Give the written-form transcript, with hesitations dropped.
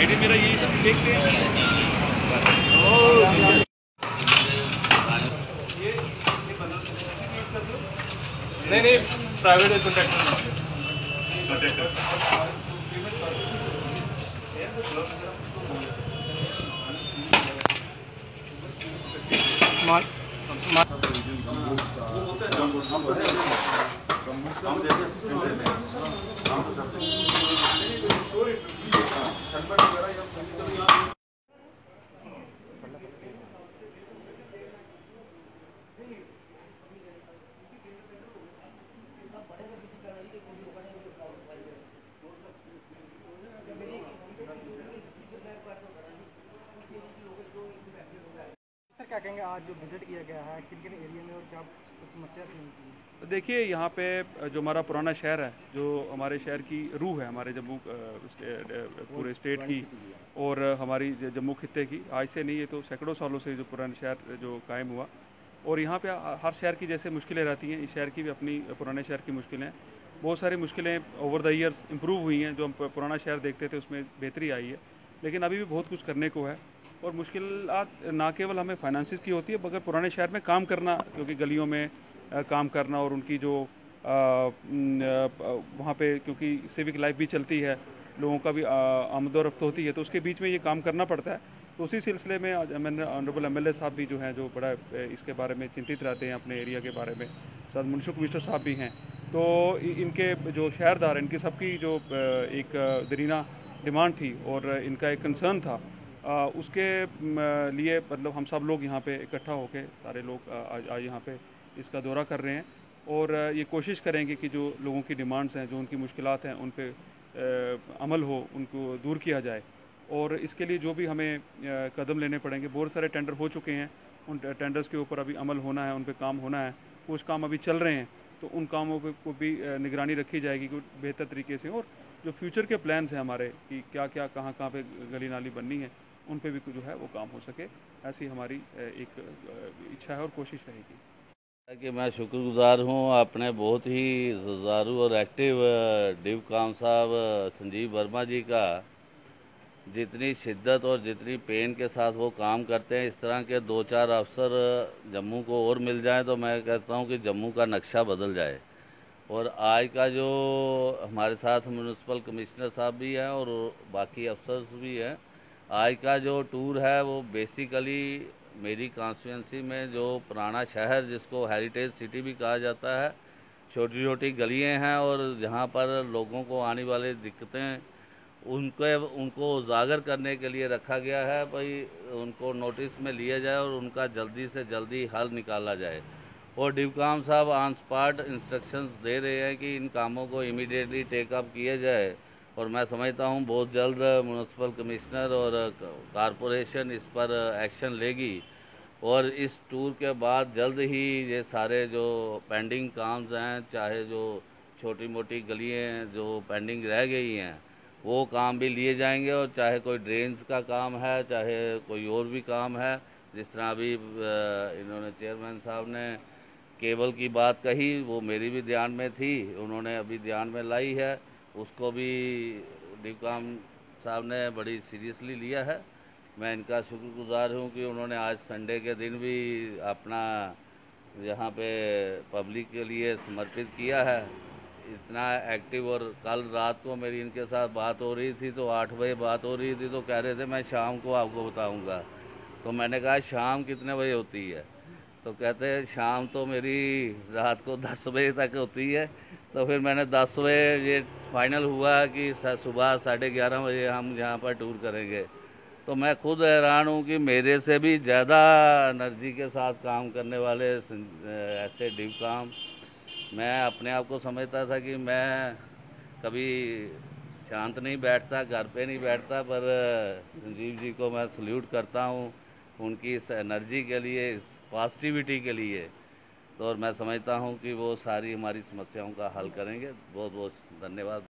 ID मेरा यही था, देखते हैं। नहीं प्राइवेट सर क्या कहेंगे, आज जो विजिट किया गया है किन किन एरिया में और क्या समस्या थी? देखिए, यहाँ पे जो हमारा पुराना शहर है, जो हमारे शहर की रूह है, हमारे जम्मू पूरे स्टेट की और हमारी जम्मू खित्ते की, आज से नहीं, ये तो सैकड़ों सालों से जो पुराना शहर जो कायम हुआ, और यहाँ पे हर शहर की जैसे मुश्किलें रहती हैं, इस शहर की भी अपनी पुराने शहर की मुश्किलें, बहुत सारी मुश्किलें ओवर द ईयर्स इम्प्रूव हुई हैं। जो हम पुराना शहर देखते थे उसमें बेहतरी आई है, लेकिन अभी भी बहुत कुछ करने को है। और मुश्किलात ना केवल हमें फाइनेंसिस की होती है, मगर पुराने शहर में काम करना, क्योंकि गलियों में काम करना और उनकी जो वहाँ पे क्योंकि सिविक लाइफ भी चलती है, लोगों का भी आमदोरफ्त होती है, तो उसके बीच में ये काम करना पड़ता है। तो उसी सिलसिले में मैंने ऑनरेबल एमएलए साहब भी जो हैं, जो बड़ा इसके बारे में चिंतित रहते हैं अपने एरिया के बारे में, साथ मुंशी कमिश्नर साहब भी हैं, तो इनके जो शहरदार, इनकी सबकी जो एक दरीना डिमांड थी और इनका एक कंसर्न था, उसके लिए मतलब हम सब लोग यहाँ पे इकट्ठा होकर सारे लोग आज यहाँ पे इसका दौरा कर रहे हैं और ये कोशिश करेंगे कि जो लोगों की डिमांड्स हैं, जो उनकी मुश्किलात हैं, उन पे अमल हो, उनको दूर किया जाए। और इसके लिए जो भी हमें कदम लेने पड़ेंगे, बहुत सारे टेंडर हो चुके हैं, उन टेंडर्स के ऊपर अभी अमल होना है, उन पे काम होना है, कुछ काम अभी चल रहे हैं, तो उन कामों पे को भी निगरानी रखी जाएगी कि बेहतर तरीके से। और जो फ्यूचर के प्लान्स हैं हमारे कि क्या क्या कहाँ कहाँ पे गली नाली बननी है, उन पे भी जो है वो काम हो सके, ऐसी हमारी एक इच्छा है और कोशिश रहेगी। कि मैं शुक्रगुजार हूँ अपने बहुत ही जुझारू और एक्टिव डिव काम साहब संजीव वर्मा जी का, जितनी शिद्दत और जितनी पेन के साथ वो काम करते हैं। इस तरह के 2-4 अफसर जम्मू को और मिल जाएं तो मैं कहता हूँ कि जम्मू का नक्शा बदल जाए। और आज का जो हमारे साथ म्यूनिसिपल कमिश्नर साहब भी हैं और बाकी अफसर्स भी हैं, आज का जो टूर है वो बेसिकली मेरी कॉन्स्टिट्यूंसी में जो पुराना शहर, जिसको हेरिटेज सिटी भी कहा जाता है, छोटी गलियां हैं और जहां पर लोगों को आने वाली दिक्कतें उनको उजागर करने के लिए रखा गया है। भाई उनको नोटिस में लिया जाए और उनका जल्दी से जल्दी हल निकाला जाए। और डिवकाम साहब ऑन स्पॉट इंस्ट्रक्शंस दे रहे हैं कि इन कामों को इमीडिएटली टेकअप किया जाए। और मैं समझता हूं बहुत जल्द म्यूनिसिपल कमिश्नर और कॉरपोरेशन इस पर एक्शन लेगी और इस टूर के बाद जल्द ही ये सारे जो पेंडिंग काम्स हैं, चाहे जो छोटी मोटी गलियाँ जो पेंडिंग रह गई हैं, वो काम भी लिए जाएंगे। और चाहे कोई ड्रेन्स का काम है, चाहे कोई और भी काम है, जिस तरह अभी इन्होंने चेयरमैन साहब ने केबल की बात कही, वो मेरी भी ध्यान में थी, उन्होंने अभी ध्यान में लाई है, उसको भी डिवकाम साहब ने बड़ी सीरियसली लिया है। मैं इनका शुक्रगुजार हूँ कि उन्होंने आज संडे के दिन भी अपना यहाँ पे पब्लिक के लिए समर्पित किया है, इतना एक्टिव। और कल रात को मेरी इनके साथ बात हो रही थी, तो 8 बजे बात हो रही थी, तो कह रहे थे मैं शाम को आपको बताऊँगा। तो मैंने कहा शाम कितने बजे होती है? तो कहते हैं शाम तो मेरी रात को 10 बजे तक होती है। तो फिर मैंने 10 बजे ये फाइनल हुआ कि सुबह 11:30 बजे हम यहाँ पर टूर करेंगे। तो मैं खुद हैरान हूँ कि मेरे से भी ज़्यादा एनर्जी के साथ काम करने वाले ऐसे डिव काम, मैं अपने आप को समझता था कि मैं कभी शांत नहीं बैठता, घर पे नहीं बैठता, पर संजीव जी को मैं सल्यूट करता हूँ उनकी इस एनर्जी के लिए, इस पॉजिटिविटी के लिए। तो और मैं समझता हूँ कि वो सारी हमारी समस्याओं का हल करेंगे। बहुत बहुत धन्यवाद।